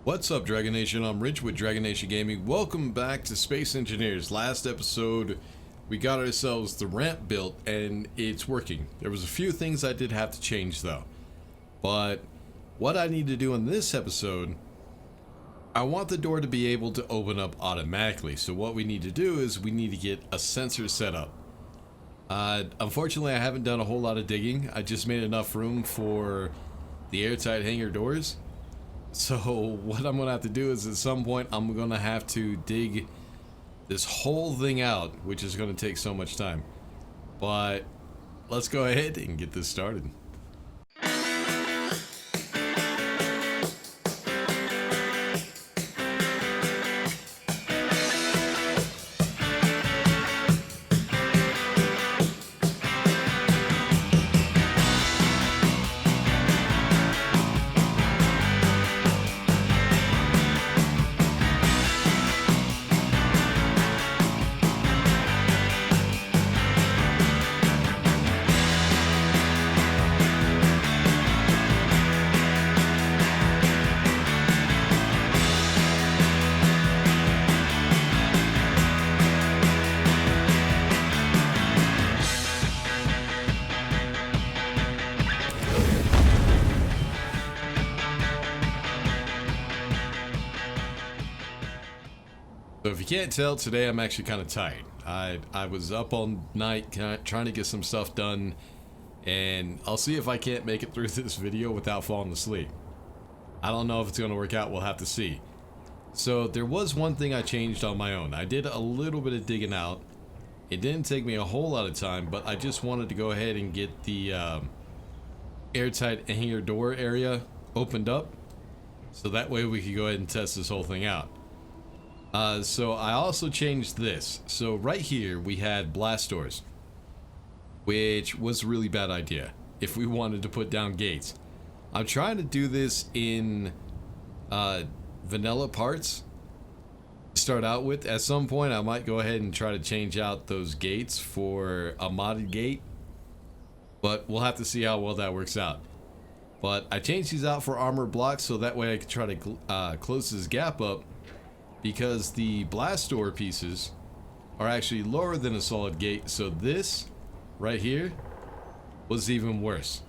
What's up, Dragon Nation? I'm Rich with Dragon Nation Gaming. Welcome back to Space Engineers. Last episode, we got ourselves the ramp built, and it's working. There was a few things I did have to change, though. But what I need to do in this episode, I want the door to be able to open up automatically. So what we need to do is we need to get a sensor set up. Unfortunately, I haven't done a whole lot of digging. I just made enough room for the airtight hangar doors. So what I'm gonna have to do is at some point I'm gonna have to dig this whole thing out, which is gonna take so much time. But let's go ahead and get this started. So if you can't tell, today I'm actually kind of tired. I was up all night trying to get some stuff done, and I'll see if I can't make it through this video without falling asleep. I don't know if it's going to work out, we'll have to see. So there was one thing I changed on my own. I did a little bit of digging out. It didn't take me a whole lot of time, but I just wanted to go ahead and get the airtight hangar door area opened up, so that way we could go ahead and test this whole thing out. So I also changed this. So right here we had blast doors, which was a really bad idea if we wanted to put down gates. I'm trying to do this in vanilla parts to start out with. At some point I might go ahead and try to change out those gates for a modded gate, but we'll have to see how well that works out. But I changed these out for armor blocks so that way I can try to close this gap up, because the blast door pieces are actually lower than a solid gate. So this right here was even worse.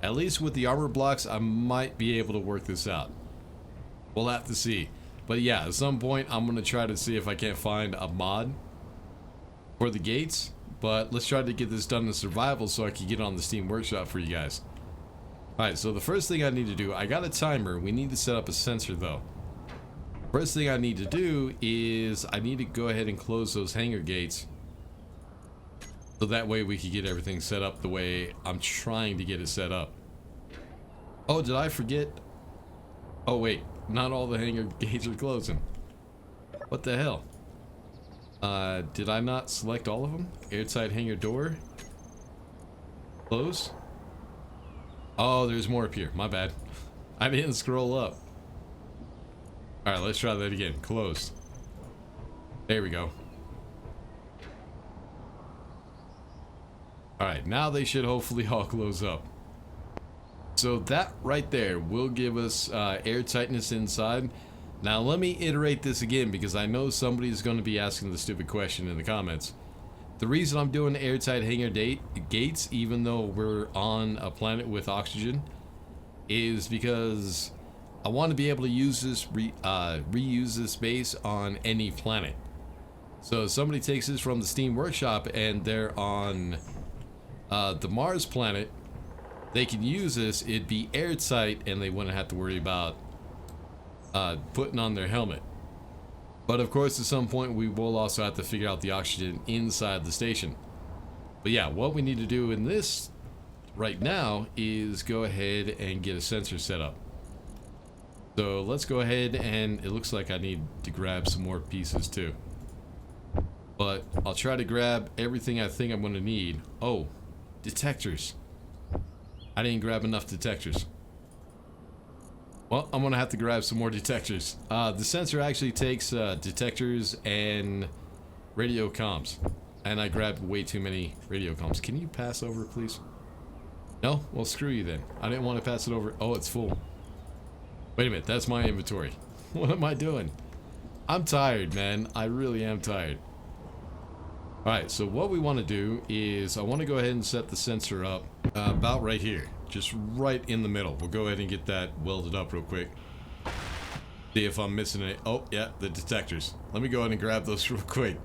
At least with the armor blocks I might be able to work this out. We'll have to see. But yeah, at some point I'm going to try to see if I can't find a mod for the gates. But let's try to get this done in survival so I can get on the Steam Workshop for you guys. Alright, so the first thing I need to do, I got a timer. We need to set up a sensor though. First thing I need to do is I need to go ahead and close those hangar gates, so that way we can get everything set up the way I'm trying to get it set up. Oh, did I forget? Oh wait, not all the hangar gates are closing. What the hell? Did I not select all of them? Airtight hangar door. Close. Oh, there's more up here. My bad. I didn't scroll up. Alright, let's try that again. Closed. There we go. Alright, now they should hopefully all close up. So that right there will give us air tightness inside. Now let me iterate this again, because I know somebody's going to be asking the stupid question in the comments. The reason I'm doing airtight hangar gates, even though we're on a planet with oxygen, is because I want to be able to use this, reuse this space on any planet. So if somebody takes this from the Steam Workshop and they're on the Mars planet, they can use this. It'd be airtight and they wouldn't have to worry about putting on their helmet. But of course at some point we will also have to figure out the oxygen inside the station. But yeah, what we need to do in this right now is go ahead and get a sensor set up. So let's go ahead, and it looks like I need to grab some more pieces too. But I'll try to grab everything I think I'm going to need. Oh, detectors. I didn't grab enough detectors. Well, I'm going to have to grab some more detectors. The sensor actually takes detectors and radio comms. And I grabbed way too many radio comms. Can you pass over, please? No? Well, screw you then. I didn't want to pass it over. Oh, it's full. Wait a minute, that's my inventory. What am I doing? I'm tired, man. I really am tired. Alright, so what we want to do is I want to go ahead and set the sensor up about right here. Just right in the middle. We'll go ahead and get that welded up real quick. See if I'm missing it. Oh, yeah, the detectors. Let me go ahead and grab those real quick.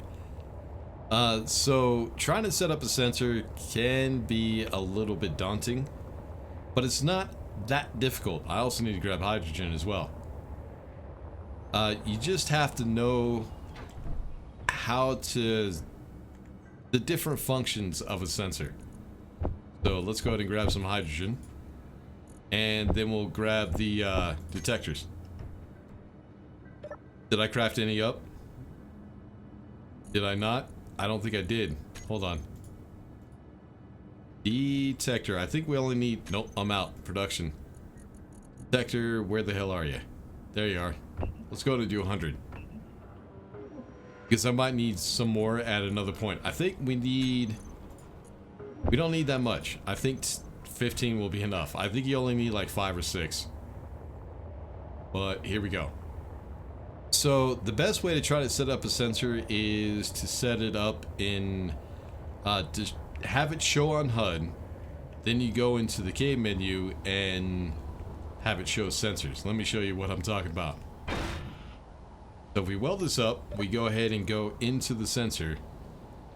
So trying to set up a sensor can be a little bit daunting, but it's not that difficult. I also need to grab hydrogen as well. You just have to know how to... the different functions of a sensor. So let's go ahead and grab some hydrogen. And then we'll grab the detectors. Did I craft any up? Did I not? I don't think I did. Hold on. Detector. I think we only need... Nope, I'm out. Production. Detector, where the hell are you? There you are. Let's go to do 100. Because I might need some more at another point. I think we need... we don't need that much. I think 15 will be enough. I think you only need like 5 or 6. But here we go. So the best way to try to set up a sensor is to set it up in... to have it show on HUD. Then you go into the K menu and have it show sensors. Let me show you what I'm talking about. So if we weld this up, we go ahead and go into the sensor.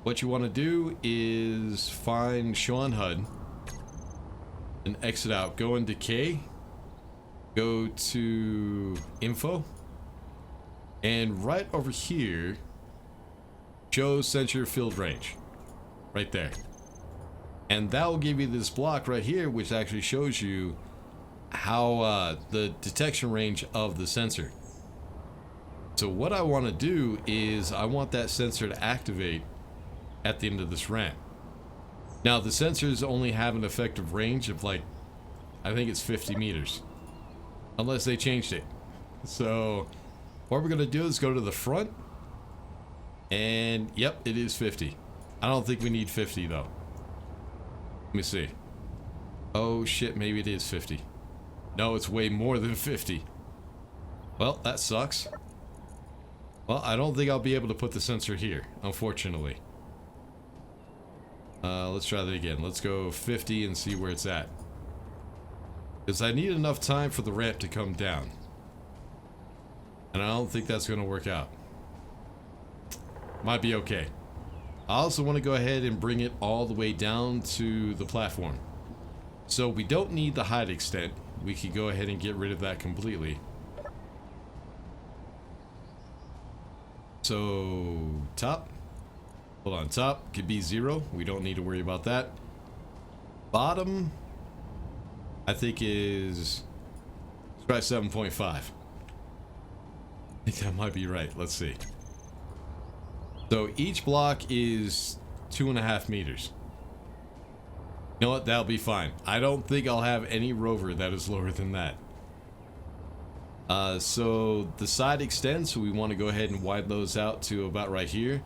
What you want to do is find show on HUD and exit out. Go into K, go to info, and right over here, show sensor field range. Right there. And that will give you this block right here, which actually shows you how the detection range of the sensor. So what I want to do is I want that sensor to activate at the end of this ramp. Now the sensors only have an effective range of like, I think it's 50 meters. Unless they changed it. So what we're going to do is go to the front. And yep, it is 50. I don't think we need 50 though. Let me see. Oh shit, maybe it is 50. No, it's way more than 50. Well, that sucks. Well, I don't think I'll be able to put the sensor here, unfortunately. Let's try that again. Let's go 50 and see where it's at. Because I need enough time for the ramp to come down. And I don't think that's going to work out. Might be okay. I also want to go ahead and bring it all the way down to the platform. So we don't need the height extent. We could go ahead and get rid of that completely. So top. Hold on, top could be 0. We don't need to worry about that. Bottom, I think is, let's try 7.5. I think that might be right. Let's see. So each block is 2.5 meters. You know what? That'll be fine. I don't think I'll have any rover that is lower than that. So the side extends, so we want to go ahead and widen those out to about right here.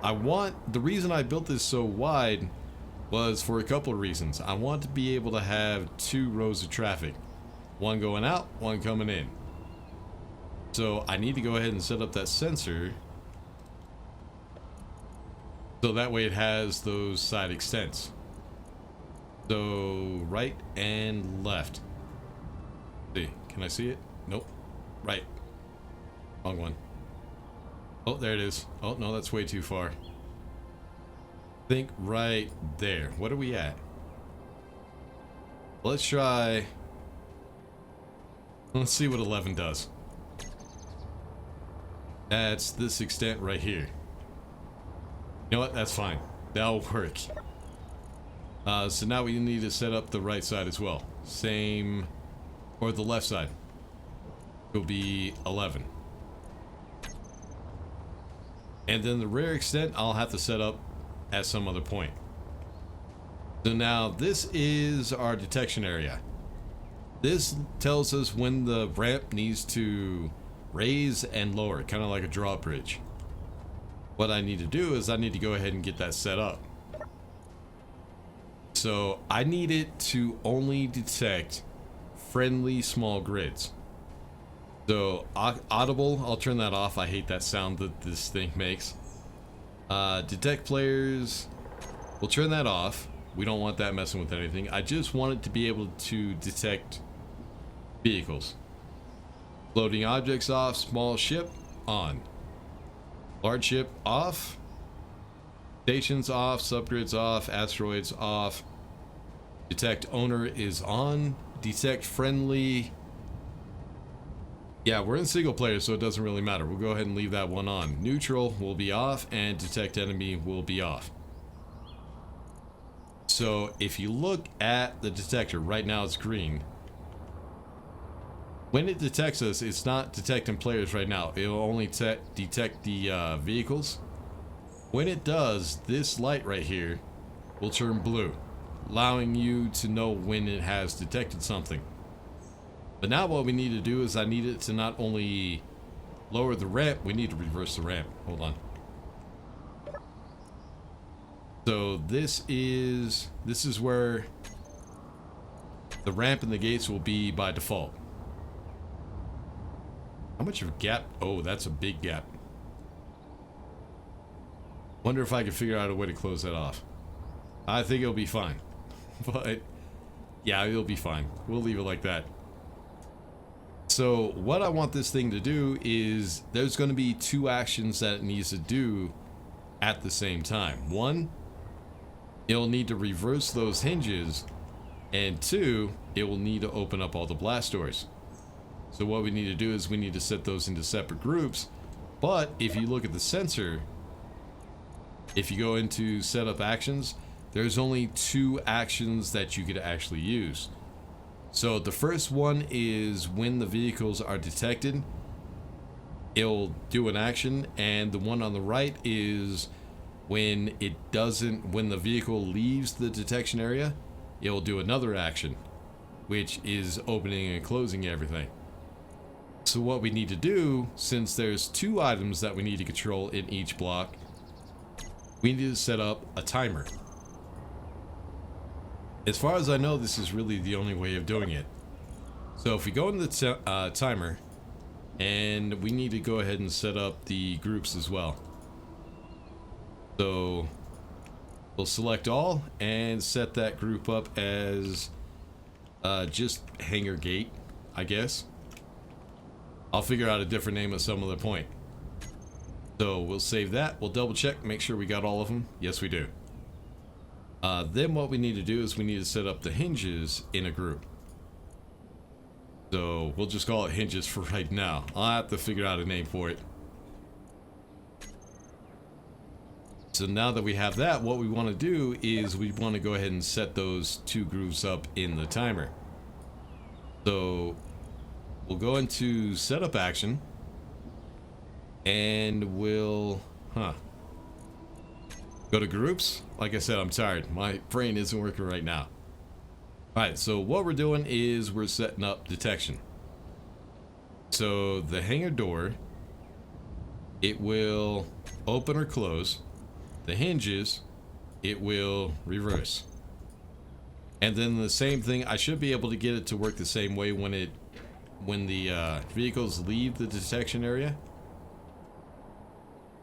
The reason I built this so wide was for a couple of reasons. I want to be able to have 2 rows of traffic. One going out, one coming in. So I need to go ahead and set up that sensor. So that way it has those side extents. So right and left. See, can I see it? Nope. Right. Wrong one. Oh, there it is. Oh, no, that's way too far. Think right there. What are we at? Let's try... let's see what 11 does. That's this extent right here. You know what? That's fine. That'll work. So now we need to set up the right side as well. Same... or the left side. Will be 11. And then the rear extent I'll have to set up at some other point. So now this is our detection area. This tells us when the ramp needs to raise and lower, kind of like a drawbridge. What I need to do is I need to go ahead and get that set up. So I need it to only detect friendly small grids. So audible, I'll turn that off. I hate that sound that this thing makes. Detect players, we'll turn that off. We don't want that messing with anything. I just want it to be able to detect vehicles. Floating objects off, small ship on. Large ship off. Stations off, subgrids off, asteroids off. Detect owner is on. Detect friendly. Yeah, we're in single player, so it doesn't really matter. We'll go ahead and leave that one on. Neutral will be off, and detect enemy will be off. So if you look at the detector, right now it's green. When it detects us, it's not detecting players right now. It'll only detect the vehicles. When it does, this light right here will turn blue, allowing you to know when it has detected something. But now what we need to do is I need it to not only lower the ramp, we need to reverse the ramp. Hold on. So this is where the ramp and the gates will be by default. How much of a gap? Oh, that's a big gap. Wonder if I can figure out a way to close that off. I think it'll be fine. But yeah, it'll be fine. We'll leave it like that. So what I want this thing to do is there's going to be two actions that it needs to do at the same time. One, it'll need to reverse those hinges, and two, it will need to open up all the blast doors. So what we need to do is we need to set those into separate groups. But if you look at the sensor, if you go into setup actions, there's only two actions that you could actually use. So the first one is when the vehicles are detected, it'll do an action, and the one on the right is when the vehicle leaves the detection area, it'll do another action, which is opening and closing everything. So what we need to do, since there's two items that we need to control in each block, we need to set up a timer. As far as I know, this is really the only way of doing it. So if we go into the timer, and we need to go ahead and set up the groups as well. So we'll select all and set that group up as just Hangar Gate, I guess. I'll figure out a different name at some other point. So we'll save that. We'll double check, make sure we got all of them. Yes, we do. Then what we need to do is we need to set up the hinges in a group. So we'll just call it hinges for right now. I'll have to figure out a name for it. So now that we have that, what we want to do is we want to go ahead and set those two grooves up in the timer. So we'll go into setup action, and we'll go to groups. Like I said, I'm tired. My brain isn't working right now. Alright, so what we're doing is we're setting up detection. So the hangar door, it will open or close. The hinges, it will reverse. And then the same thing, I should be able to get it to work the same way when the vehicles leave the detection area.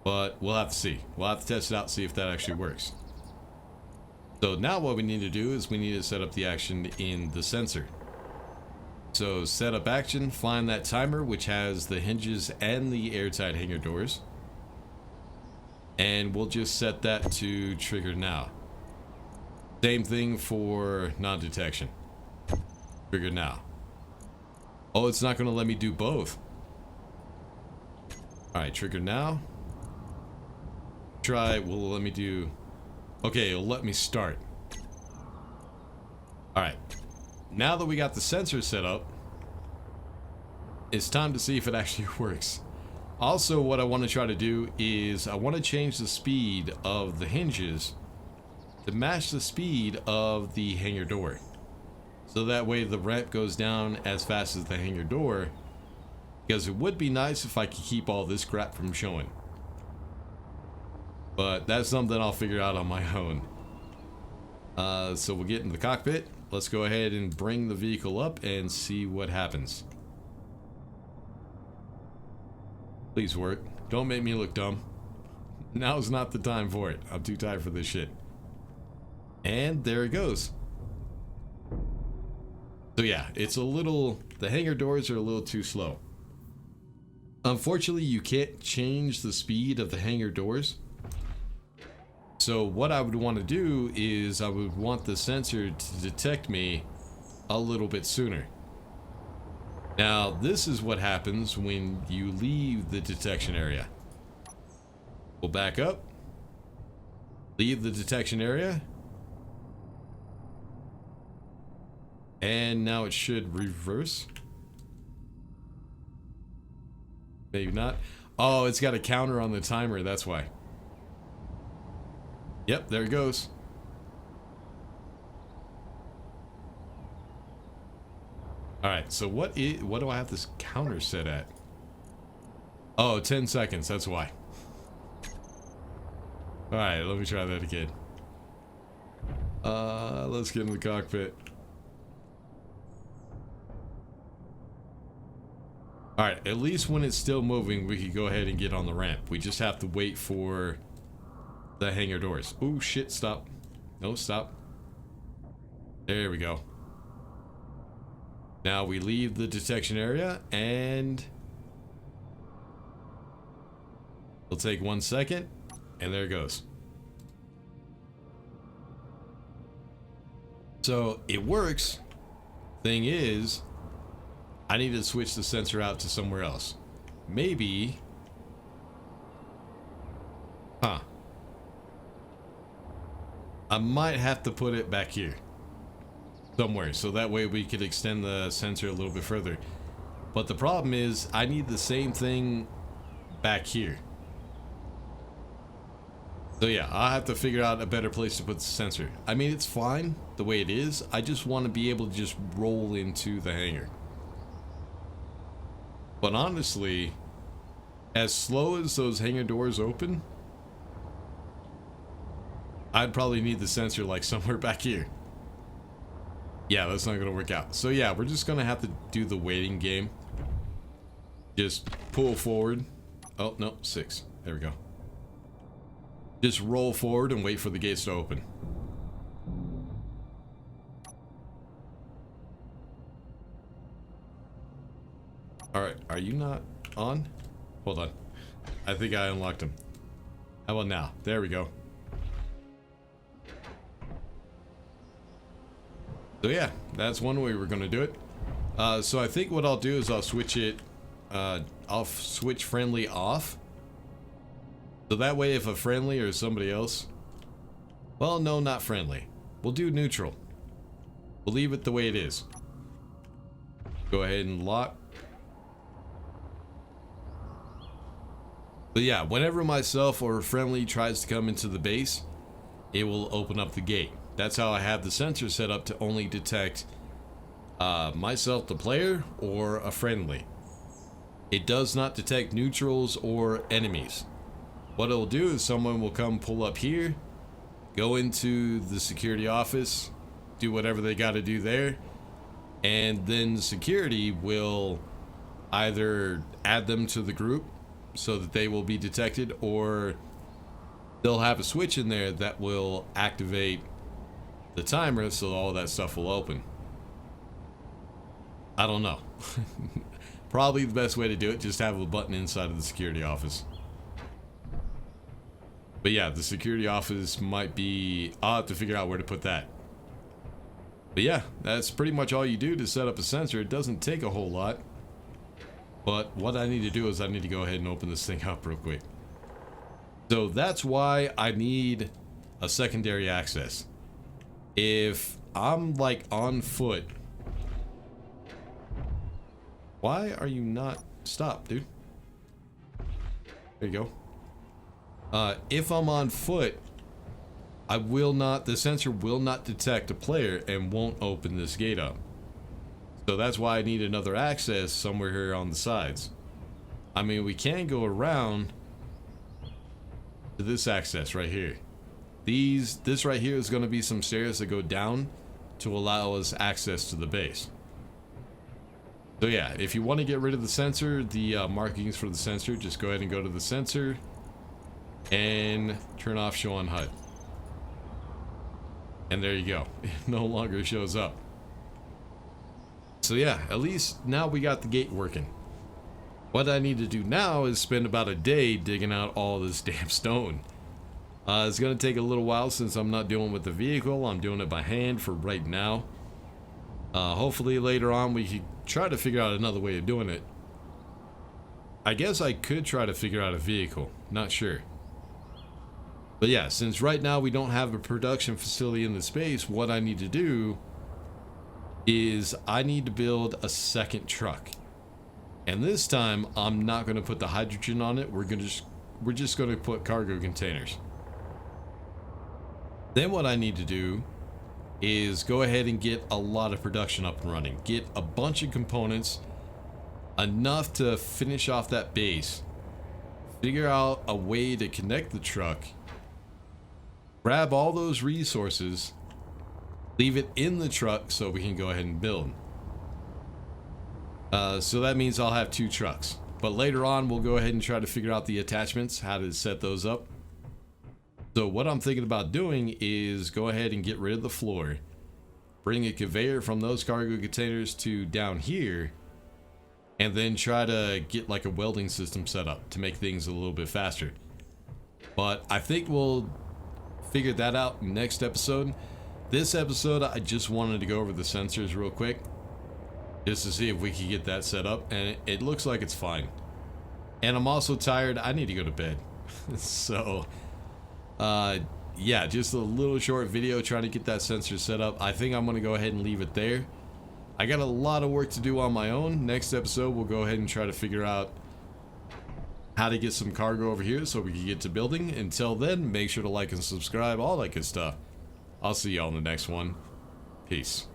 But we'll have to see. We'll have to test it out, see if that actually works. So now what we need to do is we need to set up the action in the sensor. So setup action, find that timer which has the hinges and the airtight hangar doors. And we'll just set that to trigger now. Same thing for non-detection. Trigger now. Oh, it's not going to let me do both. Alright, trigger now. Try, will let me do... Okay, it'll let me start. Alright. Now that we got the sensor set up, it's time to see if it actually works. Also, what I want to try to do is I want to change the speed of the hinges to match the speed of the hangar door. So that way the ramp goes down as fast as the hangar door. Because it would be nice if I could keep all this crap from showing. But that's something I'll figure out on my own. So we'll get in the cockpit. Let's go ahead and bring the vehicle up and see what happens. Please work. Don't make me look dumb. Now is not the time for it. I'm too tired for this shit. And there it goes. So yeah, it's a little... The hangar doors are a little too slow. Unfortunately, you can't change the speed of the hangar doors. So what I would want to do is I would want the sensor to detect me a little bit sooner. Now, this is what happens when you leave the detection area. We'll back up. Leave the detection area. And now it should reverse. Maybe not. Oh, it's got a counter on the timer, that's why. Yep, there it goes. Alright, so what do I have this counter set at? Oh, 10 seconds, that's why. Alright, let me try that again. Let's get in the cockpit. Alright, at least when it's still moving, we can go ahead and get on the ramp. We just have to wait for the hangar doors. Oh shit, stop. No, stop. There we go. Now we leave the detection area and it'll take 1 second and there it goes. So it works. Thing is, I need to switch the sensor out to somewhere else. Maybe. Huh. I might have to put it back here. Somewhere. So that way we could extend the sensor a little bit further. But the problem is, I need the same thing back here. So yeah, I'll have to figure out a better place to put the sensor. I mean, it's fine the way it is. I just want to be able to just roll into the hangar. But honestly, as slow as those hangar doors open, I'd probably need the sensor like somewhere back here. Yeah, that's not gonna work out. So yeah, we're just gonna have to do the waiting game. Just pull forward. Oh, no, 6. There we go. Just roll forward and wait for the gates to open. Alright, are you not on? Hold on. I think I unlocked him. How about now? There we go. So yeah, that's one way we're gonna do it. So I think what I'll do is I'll switch it, I'll switch friendly off. So that way if a friendly or somebody else, well, no, not friendly. We'll do neutral. We'll leave it the way it is. Go ahead and lock. But yeah, whenever myself or a friendly tries to come into the base, it will open up the gate. That's how I have the sensor set up to only detect myself, the player, or a friendly. It does not detect neutrals or enemies. What it'll do is someone will come pull up here, go into the security office, do whatever they got to do there, and then security will either add them to the group so that they will be detected, or they'll have a switch in there that will activate the timer so all that stuff will open. I don't know. Probably the best way to do it, just have a button inside of the security office. But yeah, the security office might be... I'll have to figure out where to put that. But yeah, that's pretty much all you do to set up a sensor. It doesn't take a whole lot. But what I need to do is I need to go ahead and open this thing up real quick. So that's why I need a secondary access. If I'm like on foot... Why are you not... Stop, dude. There you go. If I'm on foot, I will not... The sensor will not detect a player and won't open this gate up. So that's why I need another access somewhere here on the sides. I mean, we can go around to this access right here. This right here is going to be some stairs that go down to allow us access to the base. So yeah, if you want to get rid of the sensor, the markings for the sensor, just go ahead and go to the sensor and turn off show on HUD. And there you go. It no longer shows up. So yeah, at least now we got the gate working. What I need to do now is spend about a day digging out all this damn stone. It's going to take a little while since I'm not dealing with the vehicle. I'm doing it by hand for right now. Hopefully later on we can try to figure out another way of doing it. I guess I could try to figure out a vehicle. Not sure. But yeah, since right now we don't have a production facility in the space, what I need to do is I need to build a second truck. And this time I'm not going to put the hydrogen on it. We're just going to put cargo containers. Then what I need to do is go ahead and get a lot of production up and running. Get a bunch of components, enough to finish off that base. Figure out a way to connect the truck. Grab all those resources. Leave it in the truck so we can go ahead and build. So that means I'll have 2 trucks. But later on we'll go ahead and try to figure out the attachments, how to set those up. So what I'm thinking about doing is go ahead and get rid of the floor. Bring a conveyor from those cargo containers to down here. And then try to get like a welding system set up to make things a little bit faster. But I think we'll figure that out next episode. This episode I just wanted to go over the sensors real quick. Just to see if we can get that set up. And it looks like it's fine. And I'm also tired. I need to go to bed. So... yeah, just a little short video trying to get that sensor set up. I think I'm going to go ahead and leave it there. I got a lot of work to do on my own. Next episode, we'll go ahead and try to figure out how to get some cargo over here so we can get to building. Until then, make sure to like and subscribe, all that good stuff. I'll see y'all in the next one. Peace.